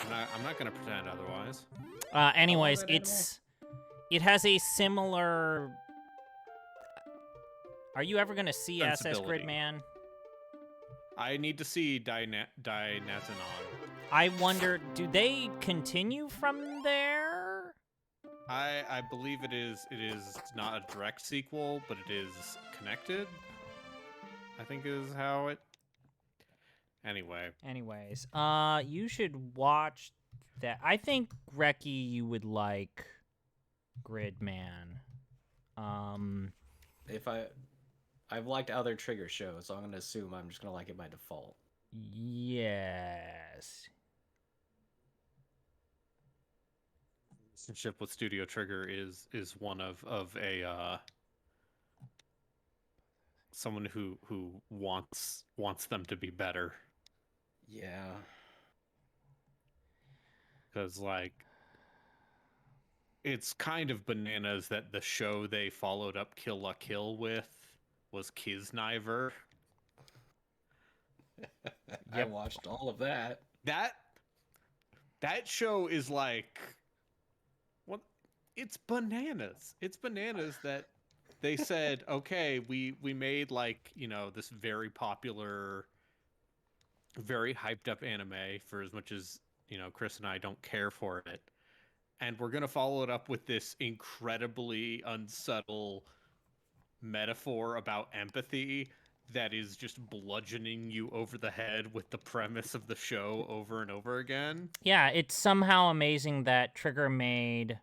I'm not gonna pretend otherwise. Anyways, it has a similar. Are you ever gonna see SS Gridman? I need to see Dinazanon. I wonder, do they continue from there? I believe it is not a direct sequel, but it is connected. I think is how it. Anyway. Anyways, you should watch that. I think Reki, you would like Gridman. If I've liked other Trigger shows, so I'm gonna assume I'm just gonna like it by default. Yes. Relationship with Studio Trigger is one of a someone who wants them to be better. Yeah. Because like it's kind of bananas that the show they followed up Kill la Kill with was Kisniver. I watched all of that. That show is like, what? It's bananas. It's bananas that they said, okay, we made like, you know, this very popular, very hyped up anime for as much as, you know, Chris and I don't care for it. And we're going to follow it up with this incredibly unsubtle metaphor about empathy that is just bludgeoning you over the head with the premise of the show over and over again. Yeah, it's somehow amazing that Trigger made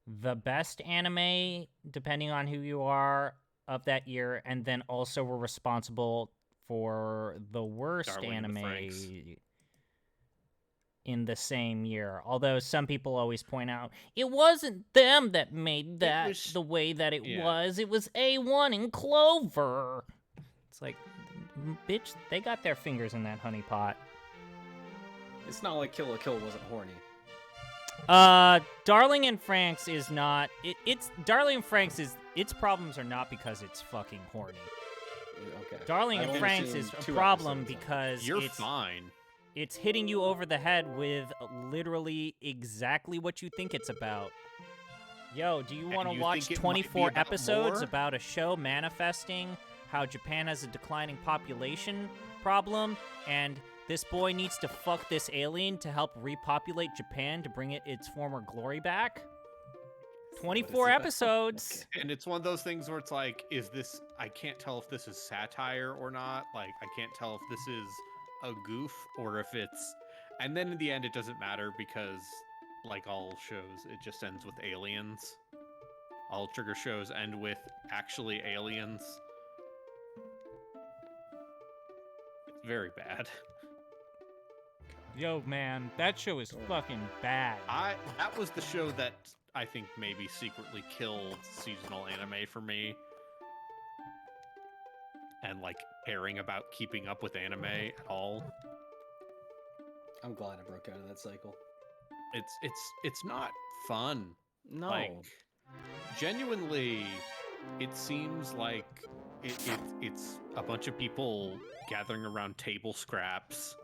the best anime, depending on who you are, of that year, and then also were responsible for the worst Darling anime in the same year. Although some people always point out, it wasn't them that made that the way that it was. It was A1 and Clover. It's like, bitch, they got their fingers in that honey pot. It's not like Kill la Kill wasn't horny. Darling in Franxx is not. It's Darling in Franxx is. Its problems are not because it's fucking horny. Okay. Darling in Franxx is a problem because you're fine. It's hitting you over the head with literally exactly what you think it's about. Yo, do you want to watch 24 episodes about a show manifesting how Japan has a declining population problem, and this boy needs to fuck this alien to help repopulate Japan to bring it its former glory back? 24 episodes. And it's one of those things where it's like, I can't tell if this is satire or not. Like, I can't tell if this is a goof or if it's... And then in the end, it doesn't matter because, like all shows, it just ends with aliens. All Trigger shows end with actually aliens. It's very bad. Yo, man, that show is fucking bad. That was the show that I think maybe secretly killed seasonal anime for me. And like caring about keeping up with anime at all. I'm glad I broke out of that cycle. It's not fun. No. Like, genuinely, it seems like it's a bunch of people gathering around table scraps.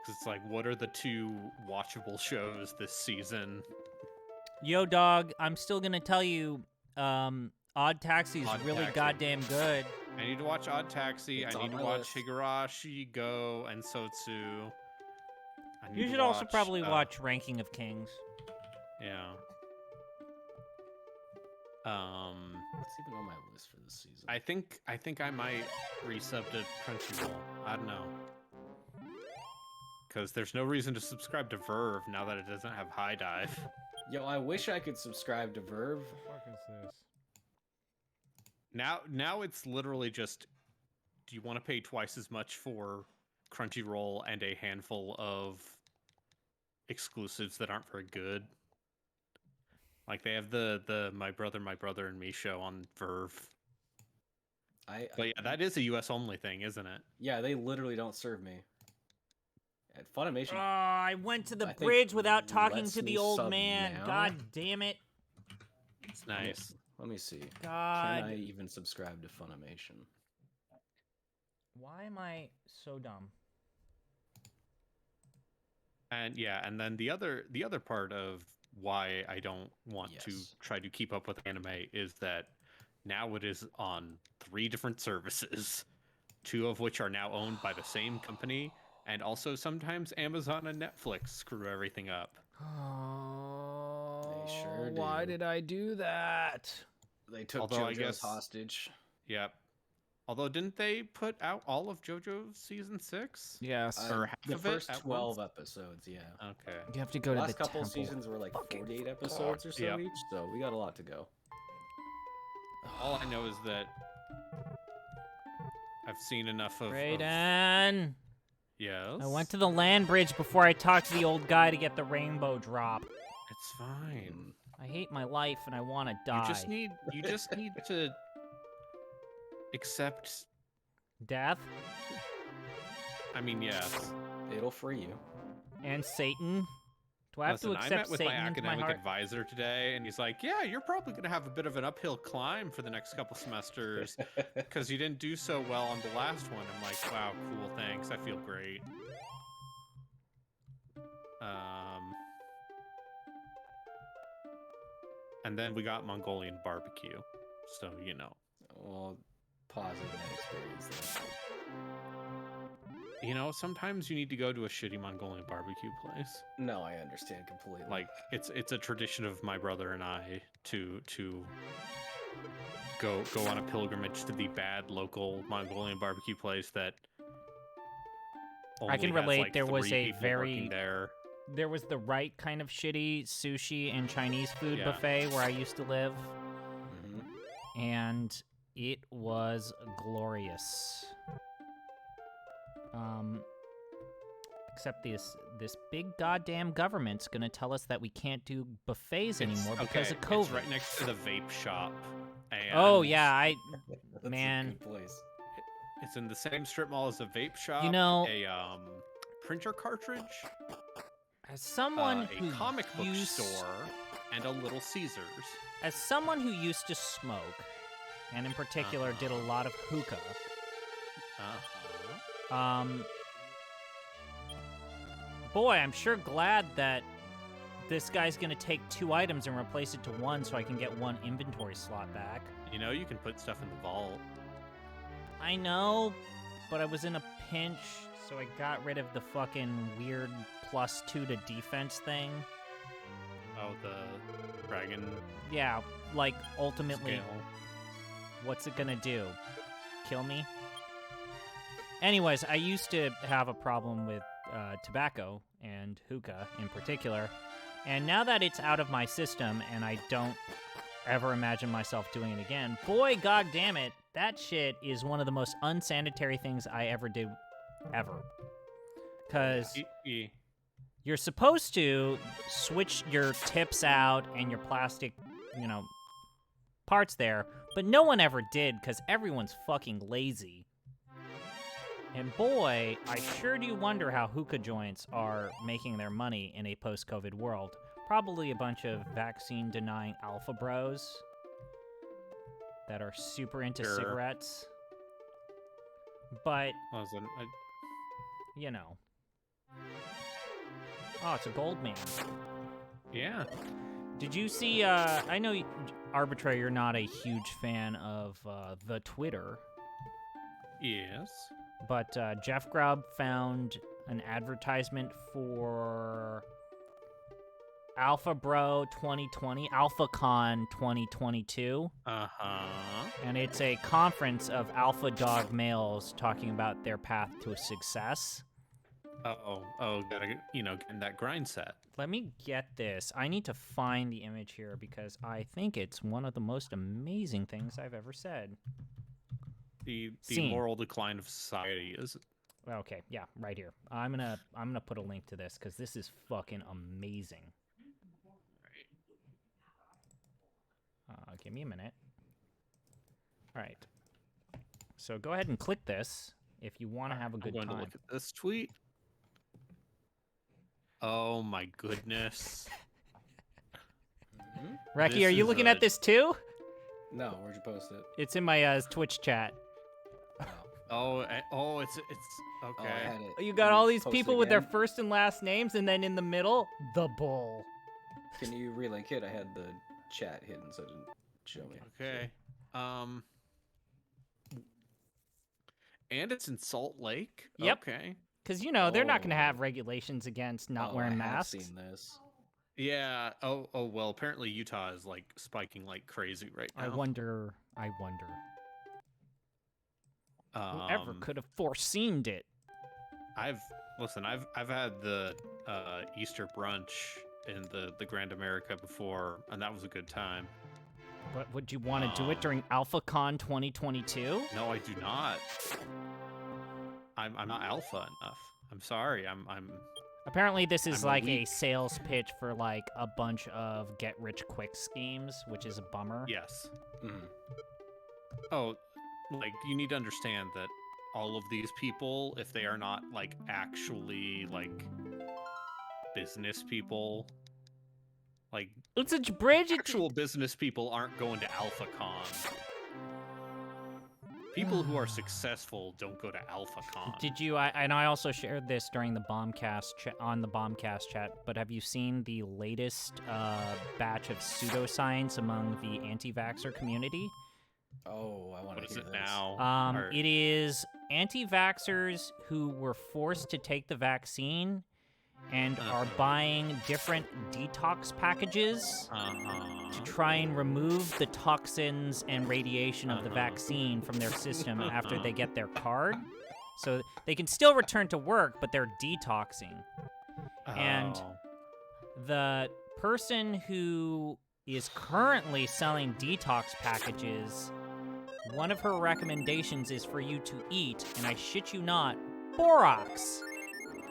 Because it's like, what are the two watchable shows this season? Yo, dog, I'm still gonna tell you, Odd Taxi is really goddamn good. I need to watch Odd Taxi. I need to watch Higurashi Go and Sotsu. You should also probably watch Ranking of Kings. Yeah. What's even on my list for this season? I think I might resub to Crunchyroll. I don't know. Because there's no reason to subscribe to Verve now that it doesn't have High Dive. Yo, I wish I could subscribe to Verve. What the fuck is this? Now it's literally just, do you want to pay twice as much for Crunchyroll and a handful of exclusives that aren't very good? Like they have the My Brother and Me show on Verve. But yeah, that is a US only thing, isn't it? Yeah, they literally don't serve me. At Funimation. I went to the bridge without talking to the old man. Now. God damn it. It's nice. Let me see. God. Can I even subscribe to Funimation? Why am I so dumb? And yeah, and then the other part of why I don't want to try to keep up with anime is that now it is on 3 different services, 2 of which are now owned by the same company, and also sometimes Amazon and Netflix screw everything up. Oh, they sure do. Why did I do that? They took JoJo's hostage. Yep. Although, didn't they put out all of JoJo season 6? Yes. Or half the of first it at 12 once? episodes, yeah. Okay. You have to go to the last couple temple. seasons were like 48 episodes or so each, so we got a lot to go. All I know is that I've seen enough of... Raiden! Yes? I went to the land bridge before I talked to the old guy to get the rainbow drop. It's fine. I hate my life and I want to die. You just need to accept death. I mean, yes. It'll free you. And Satan. Do I have to accept I met with Satan my academic heart? advisor today, and he's like, "Yeah, you're probably gonna have a bit of an uphill climb for the next couple semesters because you didn't do so well on the last one." I'm like, "Wow, cool, thanks. I feel great." And then we got Mongolian barbecue, so you know. Well, positive net experience then. You know, sometimes you need to go to a shitty Mongolian barbecue place. No, I understand completely. Like, it's a tradition of my brother and I to go on a pilgrimage to the bad local Mongolian barbecue place that only I can has, relate. like, There was 3 a people very working there. There was the right kind of shitty sushi and Chinese food Yeah. buffet where I used to live, Mm-hmm. and it was glorious. Except this big goddamn government's gonna tell us that we can't do buffets anymore because of COVID. It's right next to the vape shop. And Oh yeah, That's man. a good place. It's in the same strip mall as a vape shop. You know, a printer cartridge, as someone a who comic book used, store, and a Little Caesars. As someone who used to smoke, and in particular did a lot of hookah. Boy, I'm sure glad that this guy's gonna take 2 items and replace it to 1 so I can get 1 inventory slot back. You know, you can put stuff in the vault. I know, but I was in a pinch, so I got rid of the fucking weird +2 to defense thing. Oh, the dragon. Yeah, like, ultimately, Scale. what's it gonna do? Kill me? Anyways, I used to have a problem with tobacco and hookah in particular, and now that it's out of my system and I don't ever imagine myself doing it again, boy, god damn it, that shit is one of the most unsanitary things I ever did, ever. Because you're supposed to switch your tips out and your plastic, parts there, but no one ever did because everyone's fucking lazy. And boy, I sure do wonder how hookah joints are making their money in a post-COVID world. Probably a bunch of vaccine-denying alpha bros that are super into cigarettes. But, you know. Oh, it's a gold man. Yeah. Did you see, I know, Arbitrary, you're not a huge fan of the Twitter. Yes. But Jeff Grubb found an advertisement for Alpha Bro 2020, AlphaCon 2022. And it's a conference of alpha dog males talking about their path to success. Gotta get in that grind set. Let me get this. I need to find the image here because I think it's one of the most amazing things I've ever said. The moral decline of society is. Okay, yeah, right here. I'm gonna put a link to this because this is fucking amazing. Give me a minute. All right. So go ahead and click this if you want to have a good time. I'm going to look at this tweet. Oh my goodness. Reki, are you looking at this too? No, where'd you post it? It's in my Twitch chat. Oh, It's Oh, I okay. had it. You got all these Post people it with their again. first and last names, and then in the middle, the bull. Can you relink it? I had the chat hidden, so it didn't show me. Okay. And it's in Salt Lake. Yep. Okay. Because, you know, they're not going to have Oh. regulations against not Oh, wearing I masks. have seen this. Yeah. Oh. Well. Apparently Utah is like spiking like crazy right now. I wonder. Whoever could have foreseen it? I've had the Easter brunch in the Grand America before, and that was a good time. But would you want to do it during AlphaCon 2022? No, I do not. I'm not alpha enough. I'm sorry. I'm Apparently, this is I'm like a weak. sales pitch for like a bunch of get-rich-quick schemes, which is a bummer. Yes. Mhm. Oh, like you need to understand that all of these people, if they are not like actually like business people, like It's a bridge. actual business people aren't going to AlphaCon. People who are successful don't go to AlphaCon. Did you? I also shared this during the Bombcast on the Bombcast chat. But have you seen the latest batch of pseudoscience among the anti-vaxxer community? Oh, I want What to is hear it this. now? It is anti-vaxxers who were forced to take the vaccine and are buying different detox packages to try and remove the toxins and radiation of the vaccine from their system after they get their card. So they can still return to work, but they're detoxing. And Oh. the person who is currently selling detox packages, one of her recommendations is for you to eat, and I shit you not, borax.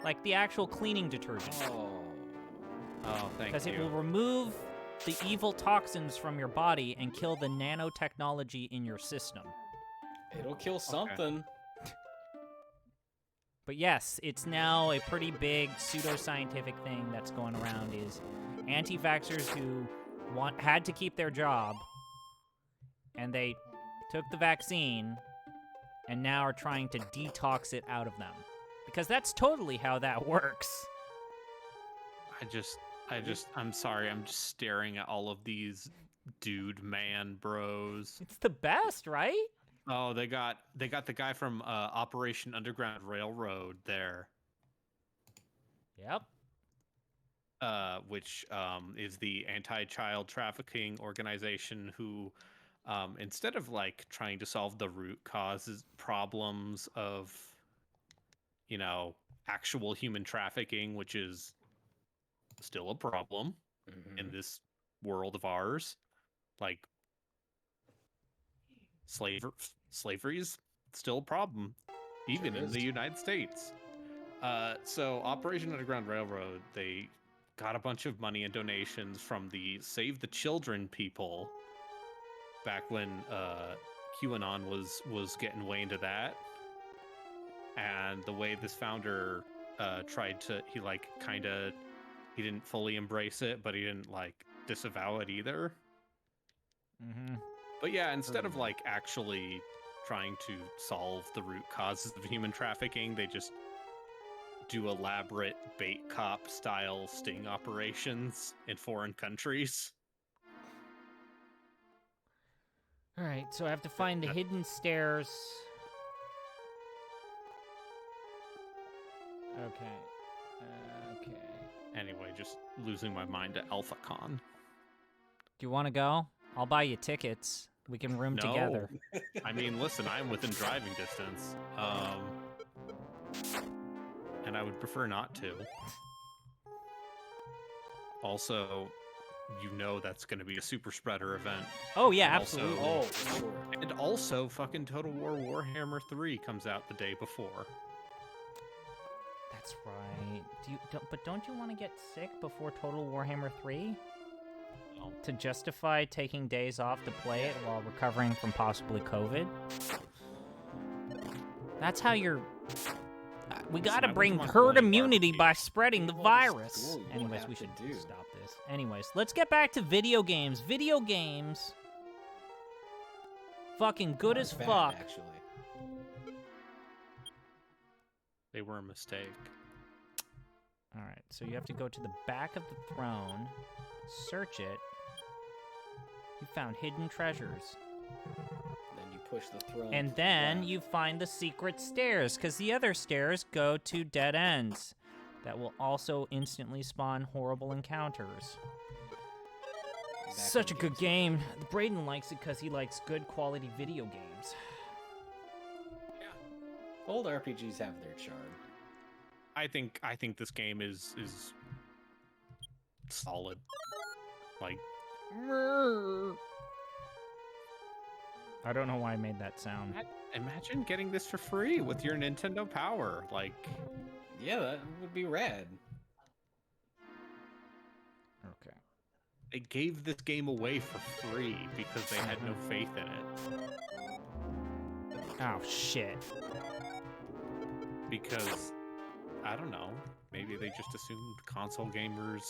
Like the actual cleaning detergent. Oh, thank you. Because it will remove the evil toxins from your body and kill the nanotechnology in your system. It'll kill something. But yes, it's now a pretty big pseudoscientific thing that's going around is anti-vaxxers who had to keep their job and they took the vaccine and now are trying to detox it out of them. Because that's totally how that works. I'm sorry, I'm just staring at all of these dude man bros. It's the best, right? Oh, they got the guy from Operation Underground Railroad there. Yep. Which is the anti-child trafficking organization who, instead of like trying to solve the root causes problems of, you know, actual human trafficking, which is still a problem in this world of ours, like slavery is still a problem, even in the United States. So Operation Underground Railroad, they got a bunch of money and donations from the Save the Children people back when QAnon was getting way into that. And the way this founder tried to, he didn't fully embrace it, but he didn't like disavow it either. But yeah, instead of like actually trying to solve the root causes of human trafficking, they just do elaborate bait cop style sting operations in foreign countries. All right, so I have to find the hidden stairs. Okay. Anyway, just losing my mind to AlphaCon. Do you want to go? I'll buy you tickets. We can room together. I mean, listen, I'm within driving distance. And I would prefer not to. Also, you know that's going to be a super spreader event. Oh, yeah, And absolutely. Also, and also, fucking Total War Warhammer 3 comes out the day before. That's right. But don't you want to get sick before Total Warhammer 3? No. To justify taking days off to play it while recovering from possibly COVID? That's how you're... We gotta bring herd immunity by spreading the virus. Anyways, we should stop this. Anyways, let's get back to video games. Video games... Fucking good as fuck. Actually. They were a mistake. All right, so you have to go to the back of the throne, search it. You found hidden treasures. Then you push the throne. And then you find the secret stairs, because the other stairs go to dead ends that will also instantly spawn horrible encounters. Such a good game. Braden likes it because he likes good quality video games. Yeah. Old RPGs have their charm. I think this game is solid. Like, I don't know why I made that sound. imagine getting this for free with your Nintendo Power. Like, yeah, that would be rad. Okay. they gave this game away for free because they had no faith in it. Oh shit. Because I don't know, maybe they just assumed console gamers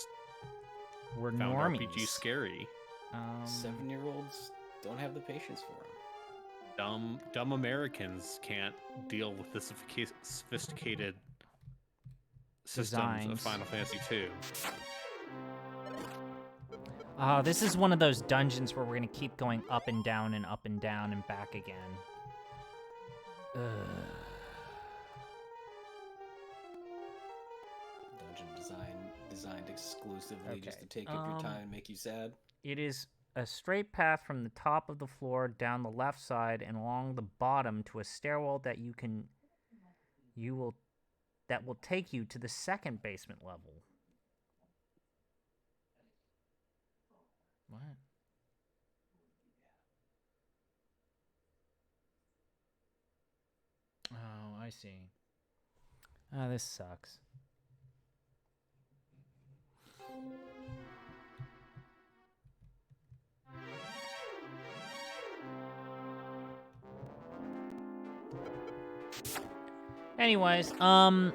We're found normies. RPG scary. 7-year-olds don't have the patience for them. Dumb Americans can't deal with the sophisticated systems of Final Fantasy II. This is one of those dungeons where we're gonna keep going up and down and up and down and back again. Dungeon designed exclusively just to take up your time and make you sad. It is a straight path from the top of the floor down the left side and along the bottom to a stairwell that that will take you to the second basement level. What? Oh, I see. Oh, this sucks. Anyways, what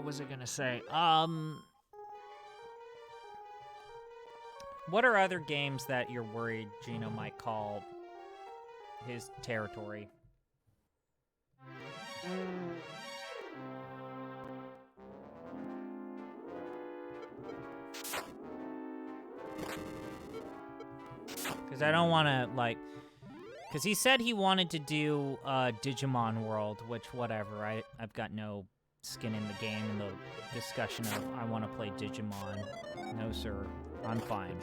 was I gonna say? What are other games that you're worried Gino might call his territory? Because I don't want to, like... Because he said he wanted to do Digimon World, which, whatever, I've got no skin in the game in the discussion of I want to play Digimon. No, sir. I'm fine.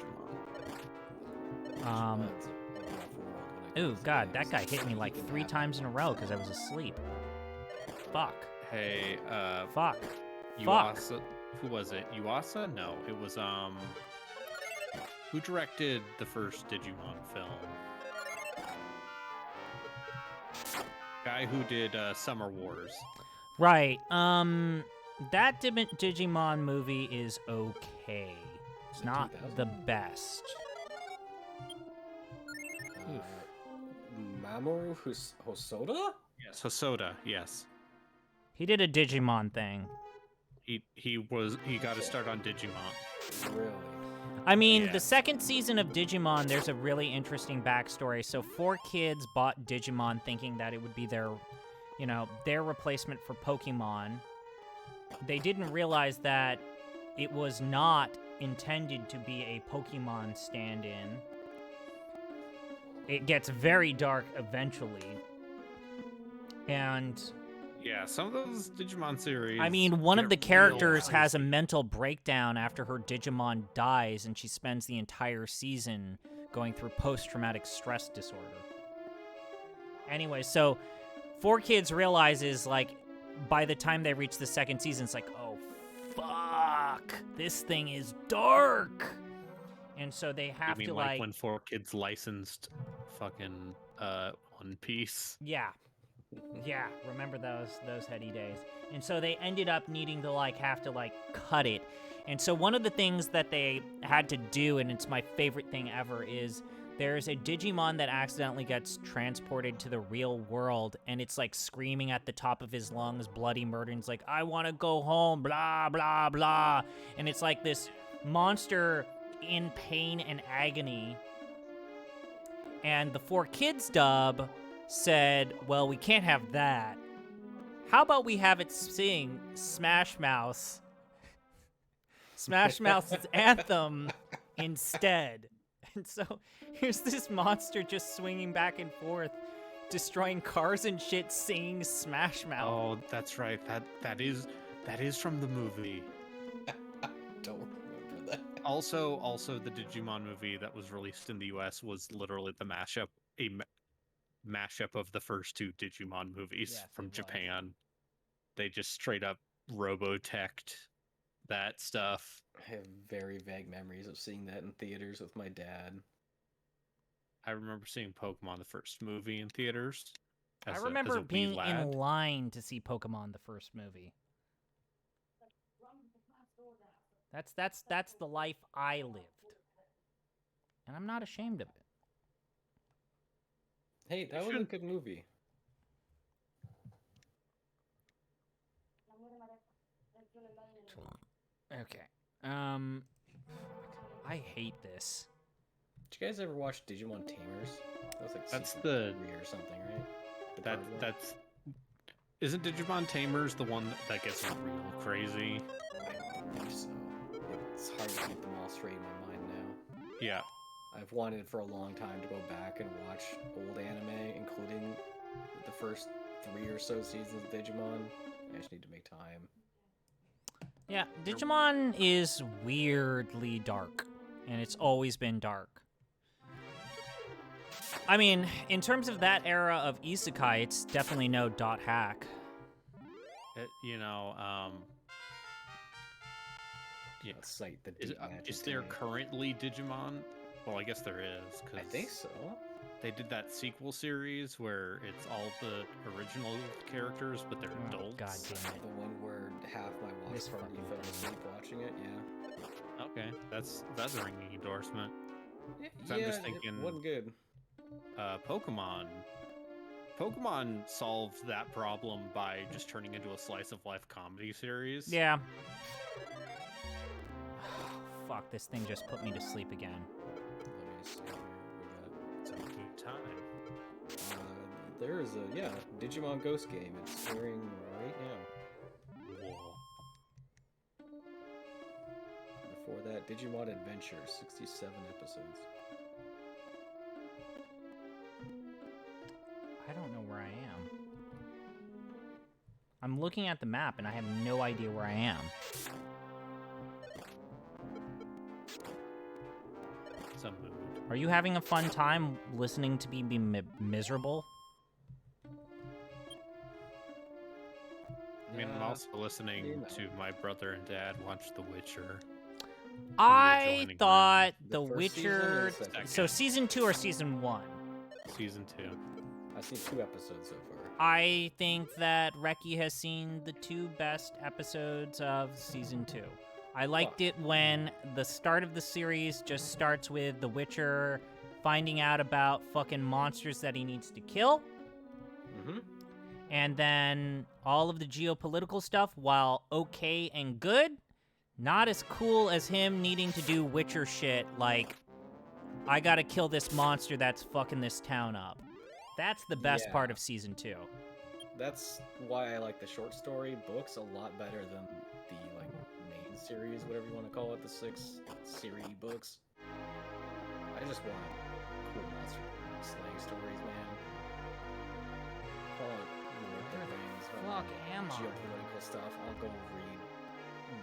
Ooh, God, that guy hit me like 3 times in a row because I was asleep. Fuck. Hey, Fuck. Yuasa, who was it? Yuasa? No, it was, who directed the first Digimon film? Guy who did, Summer Wars. Right, that Digimon movie is okay. It's not the best. Mamoru Hosoda? Yes, Hosoda, yes. He did a Digimon thing. He got to start on Digimon. Really? I mean, Yeah. the second season of Digimon, there's a really interesting backstory. So 4 kids bought Digimon thinking that it would be their replacement for Pokemon. They didn't realize that it was not intended to be a Pokemon stand-in. It gets very dark eventually. And... Yeah, some of those Digimon series... I mean, one of the get characters real has a crazy. mental breakdown after her Digimon dies, and she spends the entire season going through post-traumatic stress disorder. Anyway, so 4 kids realizes, like, by the time they reach the second season, it's like, oh, fuck, this thing is dark. And so they have You mean to, like when 4 kids licensed fucking One Piece? Yeah. Yeah, remember those heady days. And so they ended up needing to have to cut it. And so one of the things that they had to do, and it's my favorite thing ever, is there's a Digimon that accidentally gets transported to the real world, and it's screaming at the top of his lungs, bloody murder, and it's like, I want to go home, blah, blah, blah. And it's like this monster in pain and agony. And the 4 Kids dub said, well, we can't have that. How about we have it sing Smash Mouth's anthem instead? And so here's this monster just swinging back and forth, destroying cars and shit, singing Smash Mouth. Oh, that's right. That is from the movie. Don't remember that. Also, the Digimon movie that was released in the U.S. was literally the mashup of the first two Digimon movies from Japan. They just straight up roboteched that stuff. I have very vague memories of seeing that in theaters with my dad. I remember seeing Pokemon the first movie in theaters. I remember being in line to see Pokemon the first movie. That's the life I lived. And I'm not ashamed of it. Hey, that was a good movie. Okay. I hate this. Did you guys ever watch Digimon Tamers? That was like that's season the 3 or something, right? That's isn't Digimon Tamers the one that gets real crazy? I believe so. It's hard to keep them all straight in my mind now. Yeah. I've wanted for a long time to go back and watch old anime, including the first 3 or so seasons of Digimon. I just need to make time. Yeah, Digimon is weirdly dark, and it's always been dark. I mean, in terms of that era of isekai, it's definitely no dot hack. Cite the is there currently Digimon? Well, I guess there is. I think so. They did that sequel series where it's all the original characters, but they're adults. God damn it. The one where half my watch party fell asleep watching it, yeah. Okay, that's a ringing endorsement. Yeah, I'm just thinking, it wasn't good. Pokemon solved that problem by just turning into a slice of life comedy series. Yeah. Fuck, this thing just put me to sleep again. Let me see here. It's a good time. There is a Digimon Ghost game. It's airing right now. Whoa. Before that, Digimon Adventure, 67 episodes. I don't know where I am. I'm looking at the map and I have no idea where I am. Some mood. Are you having a fun time listening to me be miserable? I mean, I'm also listening to my brother and dad watch The Witcher. I thought The first Witcher... season or So season 2 or season 1? Season 2. I've seen 2 episodes so far. I think that Reki has seen the 2 best episodes of season 2. I liked it when the start of the series just starts with The Witcher finding out about fucking monsters that he needs to kill. Mm-hmm. And then all of the geopolitical stuff, while okay and good, not as cool as him needing to do Witcher shit like, I gotta kill this monster that's fucking this town up. That's the best part of season 2. That's why I like the short story books a lot better than the main series, whatever you want to call it, the 6 series books. I just want cool monster slaying stories, man. Call it Fuck am I? geopolitical stuff. I'll go read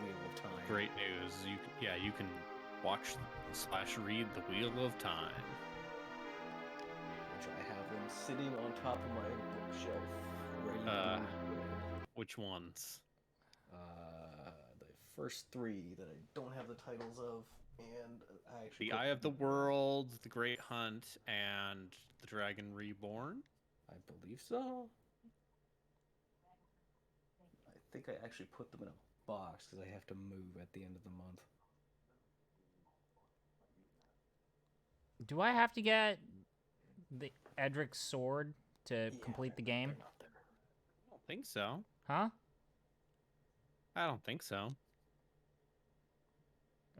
Wheel of Time. Great news. You can watch / read The Wheel of Time. Which I have them sitting on top of my bookshelf. Ready to Which ones? The first 3 that I don't have the titles of, and I actually The Eye of the World, The Great Hunt, and The Dragon Reborn? I believe so. I think I actually put them in a box because I have to move at the end of the month. Do I have to get the Edric's sword to complete the game? I don't think so. Huh? I don't think so.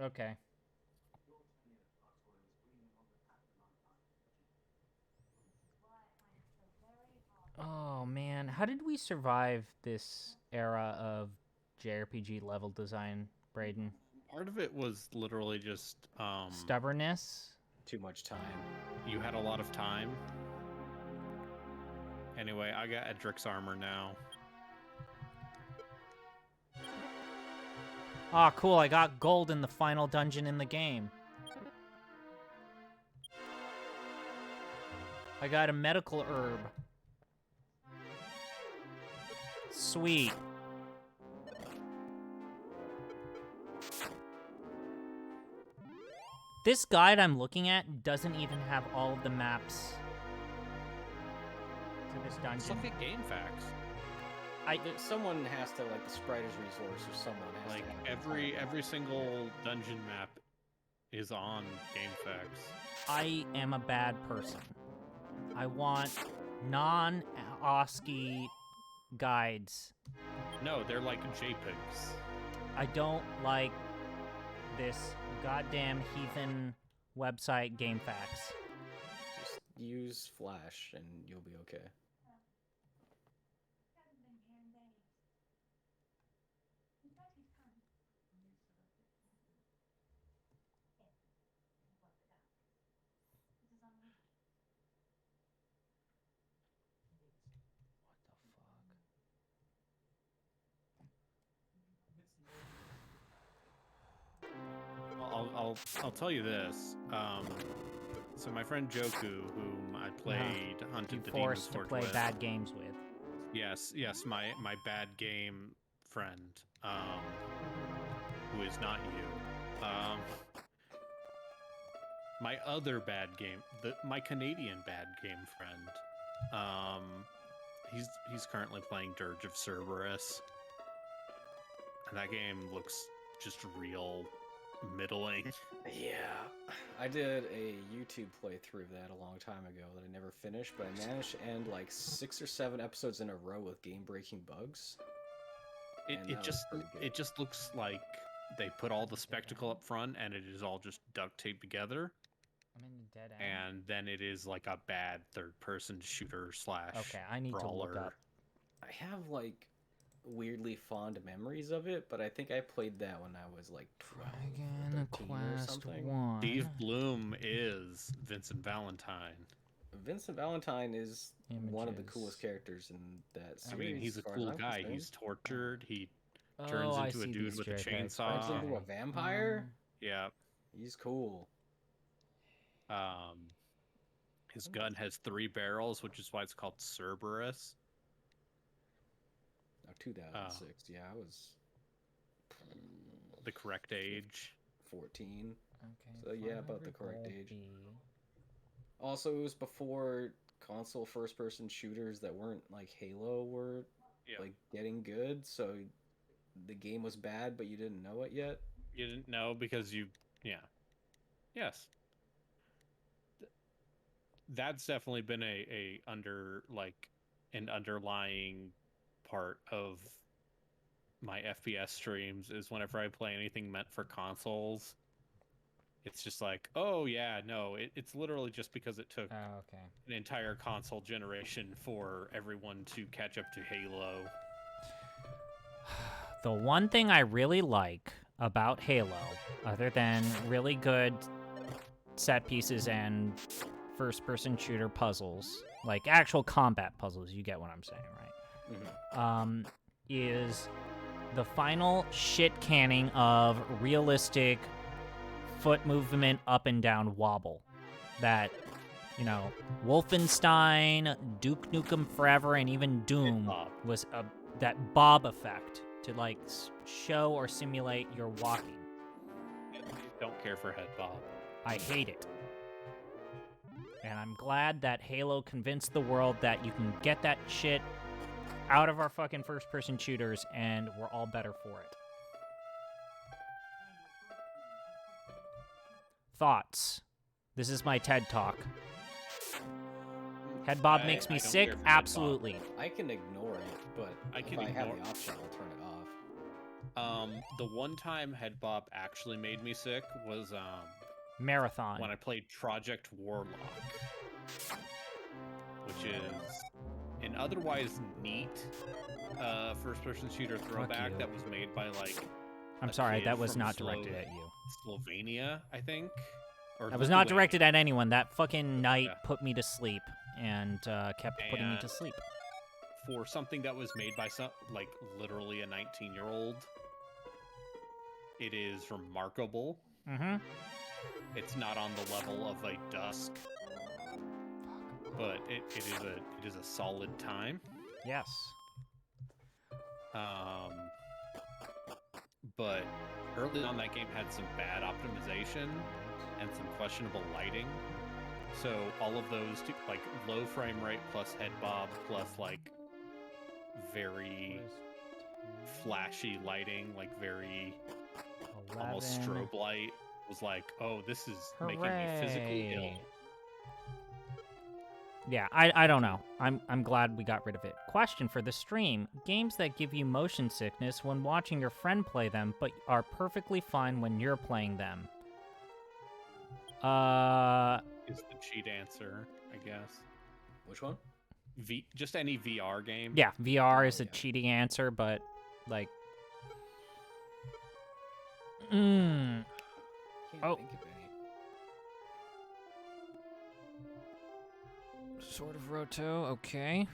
Okay. Oh man, how did we survive this era of JRPG level design, Braden? Part of it was literally just stubbornness. Too much time. You had a lot of time. Anyway, I got Edric's armor now. Ah, cool, I got gold in the final dungeon in the game. I got a medical herb. Sweet. This guide I'm looking at doesn't even have all of the maps to this dungeon. Let's look at game facts. Someone has to, like, the Spiders Resource or someone has like to have every single dungeon map is on game facts. I am a bad person. I want non-ASCII guides. No, they're like JPEGs. I don't like this goddamn heathen website game facts. Just use Flash and you'll be okay. I'll tell you this. So my friend Joku, whom I played Hunted the Demon's Forced to Forge play with. bad games with. Yes, my bad game friend, who is not you. My other bad game, my Canadian bad game friend. He's currently playing Dirge of Cerberus, and that game looks just real middling. Yeah, I did a YouTube playthrough of that a long time ago that I never finished, but I managed to end like 6 or 7 episodes in a row with game-breaking bugs. It just looks like they put all the spectacle up front and it is all just duct taped together. I'm in the dead end. And then it is like a bad third-person shooter slash Okay, I need brawler. to look up. I have like weirdly fond memories of it, but I think I played that when I was like 12 Dragon or 13 or Quest something. 1. Steve Bloom is Vincent Valentine. Vincent Valentine is one of the Images. coolest characters in that I series. mean, he's a as far as cool I'm guy. concerned. He's tortured. He Oh, turns I into a see dude these with a JPEGs. chainsaw. Turns into a vampire? Yeah. He's cool. His gun has 3 barrels, which is why it's called Cerberus. Oh, 2006. Yeah, I was The correct age. 14. Okay. So yeah, about the correct age. Also, it was before console first-person shooters that weren't like Halo were like getting good. So the game was bad, but you didn't know it yet. You didn't know because yes. That's definitely been an underlying part of my FPS streams is whenever I play anything meant for consoles, it's just like, oh yeah, no, it's literally just because it took an entire console generation for everyone to catch up to Halo. The one thing I really like about Halo, other than really good set pieces and first-person shooter puzzles, like actual combat puzzles, you get what I'm saying, right? Mm-hmm. Is the final shit canning of realistic foot movement up and down wobble that, you know, Wolfenstein, Duke Nukem Forever, and even Doom was that bob effect to like show or simulate your walking. Don't care for head bob. I hate it. And I'm glad that Halo convinced the world that you can get that shit out of our fucking first-person shooters, and we're all better for it. Thoughts? This is my TED Talk. Head bob makes me sick? Absolutely. I can ignore it, but if I have the option, I'll turn it off. The one time head bob actually made me sick was Marathon. when I played Project Warlock, which is an otherwise neat first-person shooter throwback that was made by like. I'm sorry, that was not directed at you. Slovenia, I think. Or that was not directed at anyone. That fucking night put me to sleep and kept putting me to sleep. For something that was made by like literally a 19-year-old, it is remarkable. Mm-hmm. It's not on the level of a Dusk, but it is a solid time. Yes. But early on, that game had some bad optimization and some questionable lighting. So all of those, like low frame rate plus head bob plus like very flashy lighting, like very 11. almost strobe light, was like, oh, this is Hooray. making me physically ill. Yeah, I don't know. I'm glad we got rid of it. Question for the stream. Games that give you motion sickness when watching your friend play them, but are perfectly fine when you're playing them. Is the cheat answer, I guess. Which one? Just any VR game. Yeah, VR is a cheating answer, but like Can't think of any. Sword of Roto, okay.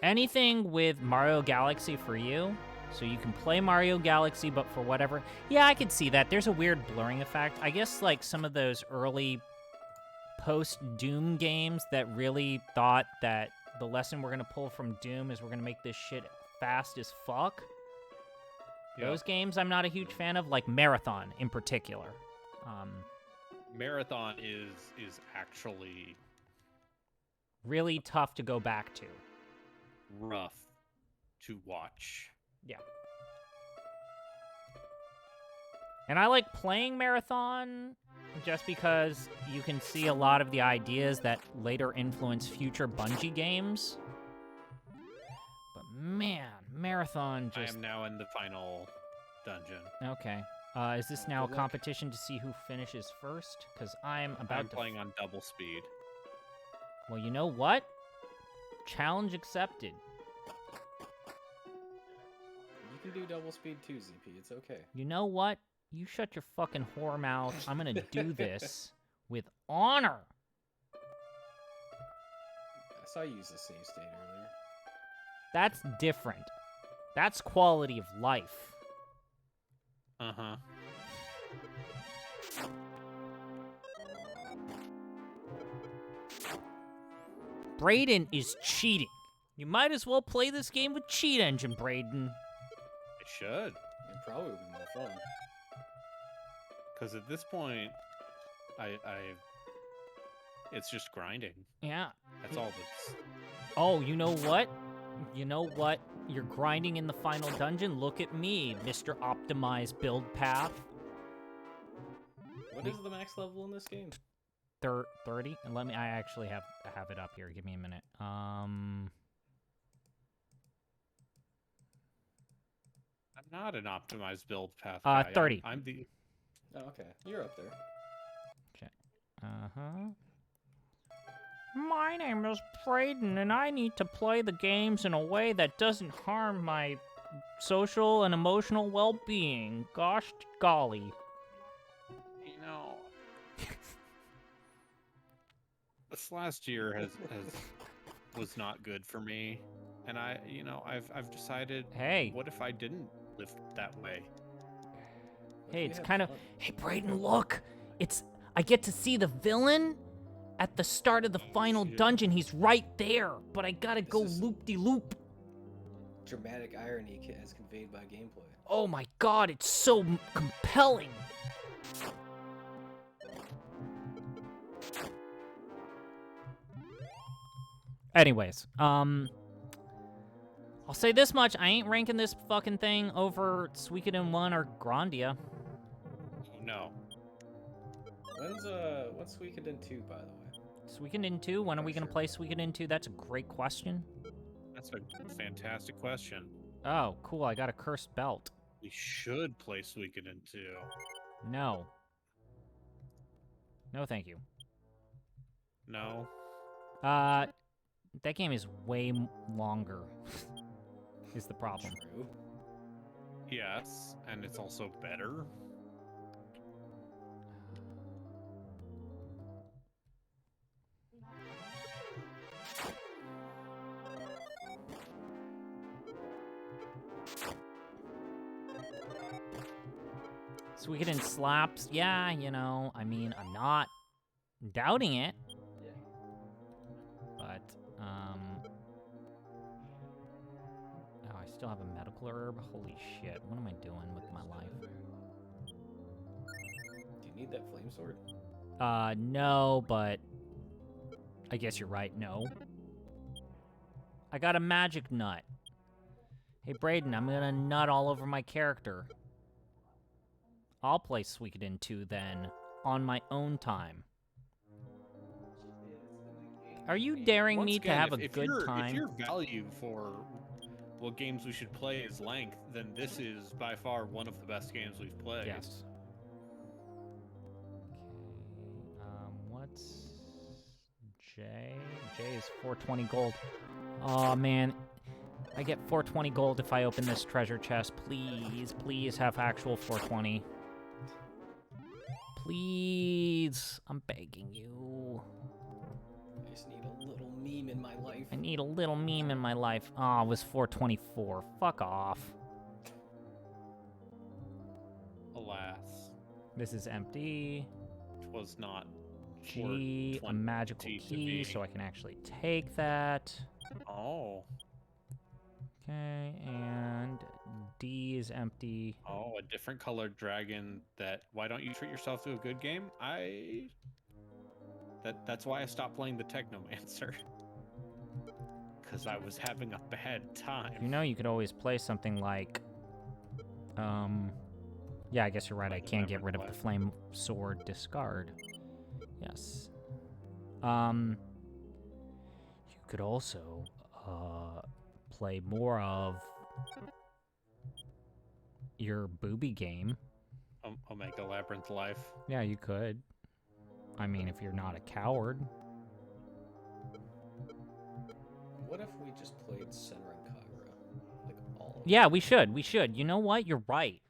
Anything with Mario Galaxy for you? So you can play Mario Galaxy, but for whatever... Yeah, I could see that. There's a weird blurring effect. I guess, like, some of those early post-Doom games that really thought that the lesson we're going to pull from Doom is we're going to make this shit fast as fuck. Yep. Those games I'm not a huge fan of, like Marathon in particular. Marathon is actually... really tough to go back to. Rough to watch. Yeah. And I like playing Marathon just because you can see a lot of the ideas that later influence future Bungie games. But man, Marathon just... I am now in the final dungeon. Okay. Is this now a competition to see who finishes first? Because I'm playing on double speed. Well, you know what? Challenge accepted. You can do double speed too, ZP. It's okay. You know what? You shut your fucking whore mouth. I'm gonna do this with honor. I saw you use the save state earlier. That's different. That's quality of life. Uh-huh. Brayden is cheating. You might as well play this game with Cheat Engine, Brayden. It should. It probably would be more fun. Because at this point, it's just grinding. Yeah. That's all that's... Oh, you know what? You know what? You're grinding in the final dungeon? Look at me, Mr. Optimized Build Path. What is the max level in this game? 30. And I actually have it up here. Give me a minute. I'm not an optimized build path guy. 30. I'm the... Oh, okay. You're up there. Okay. Uh-huh. My name is Brayden, and I need to play the games in a way that doesn't harm my social and emotional well-being. Gosh golly. You know... this last year was not good for me. And I've decided, hey, what if I didn't live that way? Hey, it's kind of... Hey, Brayden, look! I get to see the villain at the start of the final dungeon. He's right there, but I gotta go loop-de-loop. Dramatic irony as conveyed by gameplay. Oh my god, it's so compelling! Anyways, I'll say this much. I ain't ranking this fucking thing over Suikoden 1 or Grandia. No. What's Suikoden 2, by the way? Suikoden 2? When are we going to play Suikoden 2? That's a great question. That's a fantastic question. Oh, cool. I got a cursed belt. We should play Suikoden 2. No. No, thank you. No. That game is way longer. Is the problem. True. Yes, and it's also better. Suikoden slaps. Yeah, you know, I mean, I'm not doubting it. But, oh, I still have a medical herb? Holy shit, what am I doing with my life? Do you need that flame sword? No, but I guess you're right, no. I got a magic nut. Hey, Brayden, I'm gonna nut all over my character. I'll play Suikoden 2 then, on my own time. Are you daring Once me again, to have a if good time? If your value for what games we should play is length, then this is by far one of the best games we've played. Yes. Okay, what's J? J is 420 gold. Oh man, I get 420 gold if I open this treasure chest. Please, please have actual 420. Please, I'm begging you. I just need a little meme in my life. I need a little meme in my life. Oh, it was 424. Fuck off. Alas. This is empty. Which was not G, a magical key, so I can actually take that. Oh. Okay, and D is empty. Oh, a different colored dragon that... Why don't you treat yourself to a good game? That's why I stopped playing the Technomancer. Because I was having a bad time. You know, you could always play something like... Yeah, I guess you're right, I can't get rid of the flame sword discard. Yes. You could also, play more of your booby game. Omega Labyrinth Life. Yeah, you could. I mean, if you're not a coward. What if we just played Senran Kagura? Like, all of Yeah, we should. We should. You know what? You're right.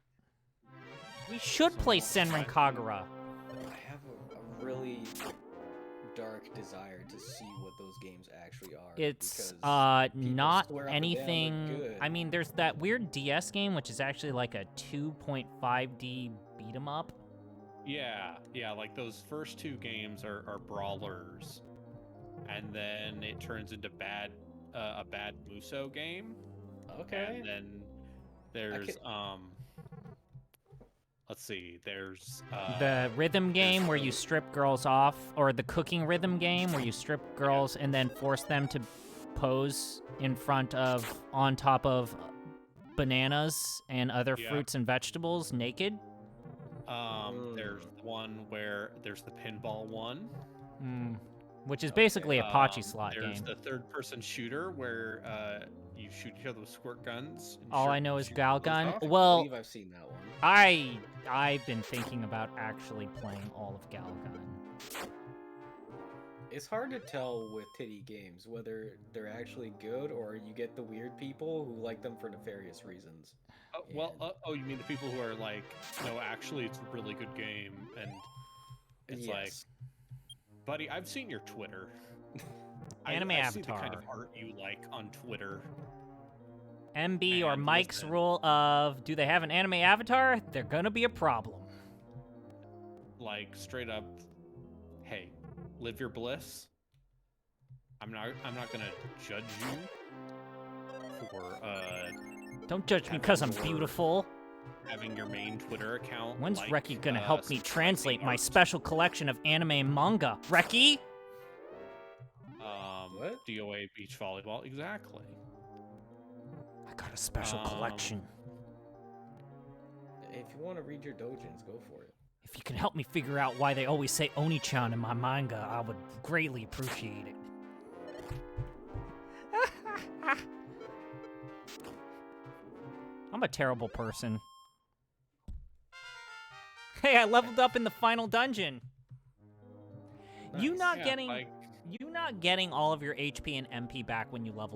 We should play Senran Kagura. I have a really dark desire to see what those games actually are. It's because not swear up and down they're anything. good. I mean, there's that weird DS game which is actually like a 2.5D beat 'em up. Yeah, like those first two games are brawlers. And then it turns into a bad Muso game. Okay. And then there's let's see, there's The rhythm game where you strip girls off, or the cooking rhythm game where you strip girls and then force them to pose on top of bananas and other fruits and vegetables naked. There's one where there's the pinball one. Which is basically a Pachi slot game. There's the third-person shooter where you shoot each other with squirt guns. And All I know is Galgun. I Well, believe I've seen that one. I've been thinking about actually playing all of Galgun. It's hard to tell with titty games whether they're actually good or you get the weird people who like them for nefarious reasons. You mean the people who are like, no, actually, it's a really good game, and it's like, buddy, I've seen your Twitter. Anime I Avatar. see the kind of art you like on Twitter. MB or Mike's rule of, do they have an anime avatar? They're gonna be a problem. Like, straight up, hey, live your bliss. I'm not gonna judge you for Don't judge me because I'm beautiful. Having your main Twitter account. When's like, Reki gonna help me translate my art. special collection of anime and manga? Reki? What? DOA beach volleyball, exactly. I got a special collection. If you want to read your dojins, go for it. If you can help me figure out why they always say Oni-chan in my manga, I would greatly appreciate it. I'm a terrible person. Hey, I leveled up in the final dungeon. You Nice. not Yeah, getting like, you not getting all of your HP and MP back when you level